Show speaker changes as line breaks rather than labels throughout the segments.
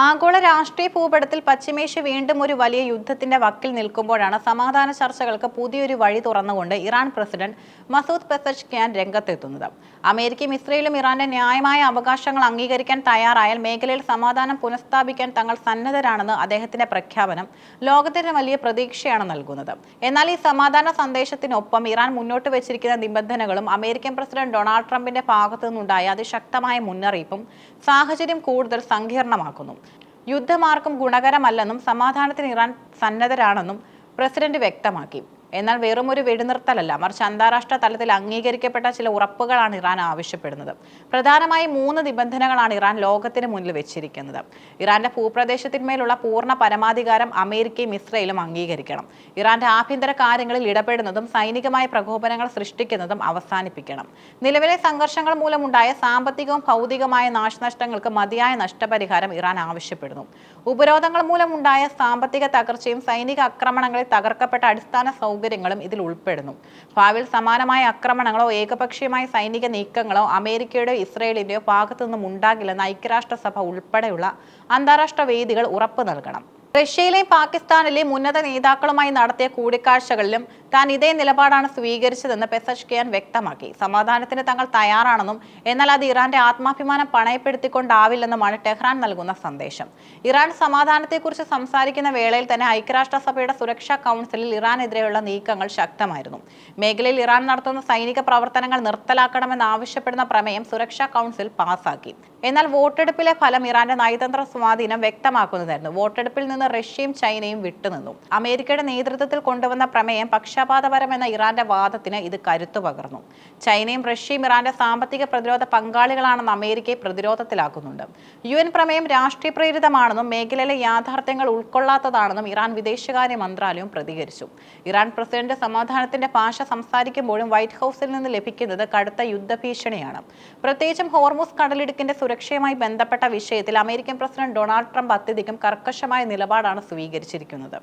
ആഗോള രാഷ്ട്രീയ ഭൂപടത്തിൽ പശ്ചിമേഷ്യ വീണ്ടും ഒരു വലിയ യുദ്ധത്തിന്റെ വക്കിൽ നിൽക്കുമ്പോഴാണ് സമാധാന ചർച്ചകൾക്ക് പുതിയൊരു വഴി തുറന്നുകൊണ്ട് ഇറാൻ പ്രസിഡന്റ് മസൂദ് പെസഷ്കിയാൻ രംഗത്തെത്തുന്നത്. അമേരിക്കയും ഇസ്രയേലും ഇറാന്റെ ന്യായമായ അവകാശങ്ങൾ അംഗീകരിക്കാൻ തയ്യാറായാൽ മേഖലയിൽ സമാധാനം പുനഃസ്ഥാപിക്കാൻ തങ്ങൾ സന്നദ്ധരാണെന്ന് അദ്ദേഹത്തിന്റെ പ്രഖ്യാപനം ലോകത്തിന് വലിയ പ്രതീക്ഷയാണ് നൽകുന്നത്. എന്നാൽ ഈ സമാധാന സന്ദേശത്തിനൊപ്പം ഇറാൻ മുന്നോട്ട് വെച്ചിരിക്കുന്ന നിബന്ധനകളും അമേരിക്കൻ പ്രസിഡന്റ് ഡൊണാൾഡ് ട്രംപിന്റെ ഭാഗത്തു നിന്നുണ്ടായ അതിശക്തമായ മുന്നറിയിപ്പും സാഹചര്യം കൂടുതൽ സങ്കീർണമാക്കുന്നു. യുദ്ധമാർക്കും ഗുണകരമല്ലെന്നും സമാധാനത്തിന് ഇറാൻ സന്നദ്ധരാണെന്നും പ്രസിഡന്റ് വ്യക്തമാക്കി. എന്നാൽ വെറുമൊരു വെടിനിർത്തലല്ല, മറിച്ച് അന്താരാഷ്ട്ര തലത്തിൽ അംഗീകരിക്കപ്പെട്ട ചില ഉറപ്പുകളാണ് ഇറാൻ ആവശ്യപ്പെടുന്നത്. പ്രധാനമായും 3 നിബന്ധനകളാണ് ഇറാൻ ലോകത്തിന് മുന്നിൽ വെച്ചിരിക്കുന്നത്. ഇറാന്റെ ഭൂപ്രദേശത്തിന്മേലുള്ള പൂർണ്ണ പരമാധികാരം അമേരിക്കയും ഇസ്രയേലും അംഗീകരിക്കണം. ഇറാന്റെ ആഭ്യന്തര കാര്യങ്ങളിൽ ഇടപെടുന്നതും സൈനികമായ പ്രകോപനങ്ങൾ സൃഷ്ടിക്കുന്നതും അവസാനിപ്പിക്കണം. നിലവിലെ സംഘർഷങ്ങൾ മൂലമുണ്ടായ സാമ്പത്തികവും ഭൗതികമായ നാശനഷ്ടങ്ങൾക്ക് മതിയായ നഷ്ടപരിഹാരം ഇറാൻ ആവശ്യപ്പെടുന്നു. ഉപരോധങ്ങൾ മൂലമുണ്ടായ സാമ്പത്തിക തകർച്ചയും സൈനിക ആക്രമണങ്ങളിൽ തകർക്കപ്പെട്ട അടിസ്ഥാന സൗകര്യങ്ങളും ഇതിൽ ഉൾപ്പെടുന്നു. ഭാവിയിൽ സമാനമായ ആക്രമണങ്ങളോ ഏകപക്ഷീയമായ സൈനിക നീക്കങ്ങളോ അമേരിക്കയുടെയോ ഇസ്രയേലിന്റെയോ ഭാഗത്തു നിന്നും ഉണ്ടാകില്ലെന്ന് ഐക്യരാഷ്ട്രസഭ ഉൾപ്പെടെയുള്ള അന്താരാഷ്ട്ര വേദികൾ ഉറപ്പു നൽകണം. റഷ്യയിലെയും പാകിസ്ഥാനിലെയും ഉന്നത നേതാക്കളുമായി നടത്തിയ കൂടിക്കാഴ്ചകളിലും താൻ ഇതേ നിലപാടാണ് സ്വീകരിച്ചതെന്ന് പെസഷ്കിയാൻ വ്യക്തമാക്കി. സമാധാനത്തിന് തങ്ങൾ തയ്യാറാണെന്നും എന്നാൽ അത് ഇറാന്റെ ആത്മാഭിമാനം പണയപ്പെടുത്തിക്കൊണ്ടാവില്ലെന്നുമാണ് ടെഹ്റാൻ നൽകുന്ന സന്ദേശം. ഇറാൻ സമാധാനത്തെക്കുറിച്ച് സംസാരിക്കുന്ന വേളയിൽ തന്നെ ഐക്യരാഷ്ട്രസഭയുടെ സുരക്ഷാ കൗൺസിലിൽ ഇറാനെതിരെയുള്ള നീക്കങ്ങൾ ശക്തമായിരുന്നു. മേഖലയിൽ ഇറാൻ നടത്തുന്ന സൈനിക പ്രവർത്തനങ്ങൾ നിർത്തലാക്കണമെന്നാവശ്യപ്പെടുന്ന പ്രമേയം സുരക്ഷാ കൗൺസിൽ പാസാക്കി. എന്നാൽ വോട്ടെടുപ്പിലെ ഫലം ഇറാന്റെ നയതന്ത്ര സ്വാധീനം വ്യക്തമാക്കുന്നതായിരുന്നു. വോട്ടെടുപ്പിൽ നിന്ന് റഷ്യയും ചൈനയും വിട്ടുനിന്നു. അമേരിക്കയുടെ നേതൃത്വത്തിൽ കൊണ്ടുവന്ന പ്രമേയം പക്ഷപാതപരമെന്ന ഇറാന്റെ വാദത്തിന് ഇത് കരുത്തു പകർന്നു. ചൈനയും റഷ്യയും ഇറാന്റെ സാമ്പത്തിക പ്രതിരോധ പങ്കാളികളാണെന്ന് അമേരിക്കയെ പ്രതിരോധത്തിലാക്കുന്നുണ്ട്. UN പ്രമേയം രാഷ്ട്രീയ പ്രേരിതമാണെന്നും മേഖലയിലെ യാഥാർത്ഥ്യങ്ങൾ ഉൾക്കൊള്ളാത്തതാണെന്നും ഇറാൻ വിദേശകാര്യ മന്ത്രാലയം പ്രതികരിച്ചു. ഇറാൻ പ്രസിഡന്റ് സമാധാനത്തിന്റെ ഭാഷ സംസാരിക്കുമ്പോഴും വൈറ്റ് ഹൌസിൽ നിന്ന് ലഭിക്കുന്നത് കടുത്ത യുദ്ധഭീഷണിയാണ്. പ്രത്യേകിച്ചും ഹോർമുസ് കടലിടുക്കിന്റെ സുരക്ഷയുമായി ബന്ധപ്പെട്ട വിഷയത്തിൽ അമേരിക്കൻ പ്രസിഡന്റ് ഡൊണാൾഡ് ട്രംപ് അത്യധികം കർക്കശമായ നിലപാടാണ് സ്വീകരിച്ചിരിക്കുന്നത്.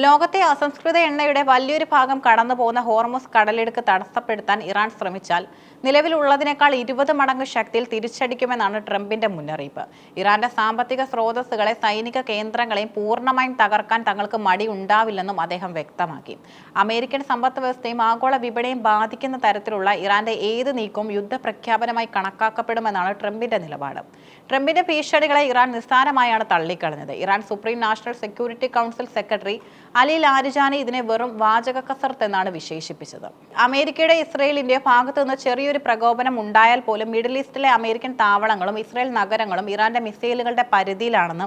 ലോകത്തെ അസംസ്കൃത എണ്ണയുടെ വലിയൊരു ഭാഗം കടന്നു പോകുന്ന ഹോർമുസ് കടലിടുക്ക് തടസ്സപ്പെടുത്താൻ ഇറാൻ ശ്രമിച്ചാൽ നിലവിലുള്ളതിനേക്കാൾ 20 മടങ്ങ് ശക്തിയിൽ തിരിച്ചടിക്കുമെന്നാണ് ട്രംപിന്റെ മുന്നറിയിപ്പ്. ഇറാന്റെ സാമ്പത്തിക സ്രോതസ്സുകളെ സൈനിക കേന്ദ്രങ്ങളെയും പൂർണ്ണമായും തകർക്കാൻ തങ്ങൾക്ക് മടി ഉണ്ടാവില്ലെന്നും അദ്ദേഹം വ്യക്തമാക്കി. അമേരിക്കൻ സമ്പദ് വ്യവസ്ഥയും ആഗോള വിപണിയും ബാധിക്കുന്ന തരത്തിലുള്ള ഇറാന്റെ ഏത് നീക്കവും യുദ്ധപ്രഖ്യാപനമായി കണക്കാക്കപ്പെടുമെന്നാണ് ട്രംപിന്റെ നിലപാട്. ട്രംപിന്റെ ഭീഷണികളെ ഇറാൻ നിസ്സാരമായാണ് തള്ളിക്കളഞ്ഞത്. Iran supreme national security council secretary Ali Larijani ഇതിനെ വെറും വാചക കസർത്ത് എന്നാണ് വിശേഷിപ്പിച്ചത്. അമേരിക്കയുടെ ഇസ്രയേലിന്റെ ഭാഗത്തു നിന്ന് ചെറിയൊരു പ്രകോപനം ഉണ്ടായാൽ പോലും മിഡിൽ ഈസ്റ്റിലെ അമേരിക്കൻ താവളങ്ങളും ഇസ്രയേൽ നഗരങ്ങളും ഇറാന്റെ മിസൈലുകളുടെ പരിധിയിലാണെന്ന്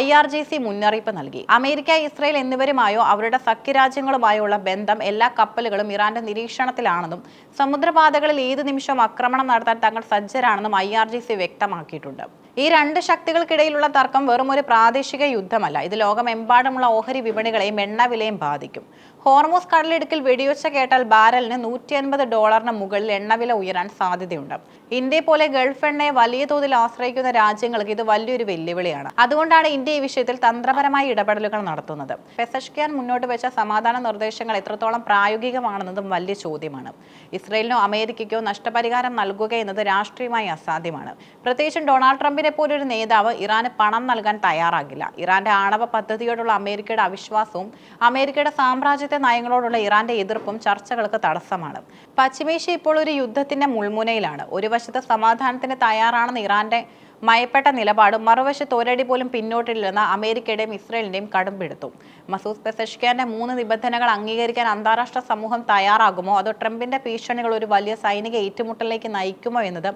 IRGC മുന്നറിയിപ്പ് നൽകി. അമേരിക്ക, ഇസ്രയേൽ എന്നിവരുമായോ അവരുടെ സഖ്യരാജ്യങ്ങളുമായോ ഉള്ള ബന്ധം എല്ലാ കപ്പലുകളും ഇറാന്റെ നിരീക്ഷണത്തിലാണെന്നും സമുദ്രപാതകളിൽ ഏത് നിമിഷവും ആക്രമണം നടത്താൻ തങ്ങൾ സജ്ജരാണെന്നും IRGC വ്യക്തമാക്കിയിട്ടുണ്ട്. ഈ 2 ശക്തികൾക്കിടയിലുള്ള തർക്കം വെറും ഒരു പ്രാദേശിക യുദ്ധമല്ല, ഇത് ലോകമെമ്പാടുമുള്ള ഓഹരി വിപണികളെയും എണ്ണവിലയും ബാധിക്കും. ഹോർമുസ് കടലിടുക്കിൽ വെടിയൊച്ച കേട്ടാൽ ബാരലിന് $150 മുകളിൽ എണ്ണവില ഉയരാൻ സാധ്യതയുണ്ട്. ഇന്ത്യയെ പോലെ ഗൾഫ് എണ്ണയെ വലിയ തോതിൽ ആശ്രയിക്കുന്ന രാജ്യങ്ങൾക്ക് ഇത് വലിയൊരു വെല്ലുവിളിയാണ്. അതുകൊണ്ടാണ് ഇന്ത്യ ഈ വിഷയത്തിൽ തന്ത്രപരമായ ഇടപെടലുകൾ നടത്തുന്നത്. പെസഷ്കിയാൻ മുന്നോട്ട് വെച്ച സമാധാന നിർദ്ദേശങ്ങൾ എത്രത്തോളം പ്രായോഗികമാണെന്നതും വലിയ ചോദ്യമാണ്. ഇസ്രയേലിനോ അമേരിക്കയ്ക്കോ നഷ്ടപരിഹാരം നൽകുക എന്നത് രാഷ്ട്രീയമായി അസാധ്യമാണ്. പ്രത്യേകിച്ചും ഡൊണാൾഡ് ട്രംപിനെ പോലൊരു നേതാവ് ഇറാന് പണം നൽകാൻ തയ്യാറാകില്ല. ഇറാന്റെ ആണവ പദ്ധതിയോടുള്ള അമേരിക്കയുടെ അവിശ്വാസവും അമേരിക്കയുടെ സാമ്രാജ്യ നയങ്ങളോടുള്ള ഇറാന്റെ എതിർപ്പും ചർച്ചകൾക്ക് തടസ്സമാണ്. പശ്ചിമേഷ്യ ഇപ്പോൾ ഒരു യുദ്ധത്തിന്റെ മുൾമുനയിലാണ്. ഒരു വശത്ത് സമാധാനത്തിന് തയ്യാറാണെന്ന് ഇറാന്റെ മയപ്പെട്ട നിലപാടും മറുവശത്ത് ഒരടി പോലും പിന്നോട്ടില്ലെന്ന് അമേരിക്കയുടെയും ഇസ്രയേലിന്റെയും കടുംപിടുത്തും. മസൂദ് പെസഷ്കിയാന്റെ 3 നിബന്ധനകൾ അംഗീകരിക്കാൻ അന്താരാഷ്ട്ര സമൂഹം തയ്യാറാകുമോ അതോ ട്രംപിന്റെ ഭീഷണികൾ ഒരു വലിയ സൈനിക ഏറ്റുമുട്ടലിലേക്ക് നയിക്കുമോ എന്നത്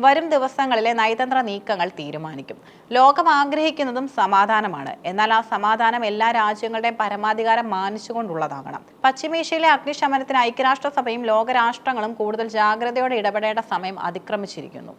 വരും ദിവസങ്ങളിലെ നയതന്ത്ര നീക്കങ്ങൾ തീരുമാനിക്കും. ലോകം ആഗ്രഹിക്കുന്നതും സമാധാനമാണ്. എന്നാൽ ആ സമാധാനം എല്ലാ രാജ്യങ്ങളുടെയും പരമാധികാരം മാനിച്ചുകൊണ്ടുള്ളതാകണം. പശ്ചിമേഷ്യയിലെ അഗ്നിശമനത്തിന് ഐക്യരാഷ്ട്രസഭയും ലോകരാഷ്ട്രങ്ങളും കൂടുതൽ ജാഗ്രതയോടെ ഇടപെടേണ്ട സമയം അതിക്രമിച്ചിരിക്കുന്നു.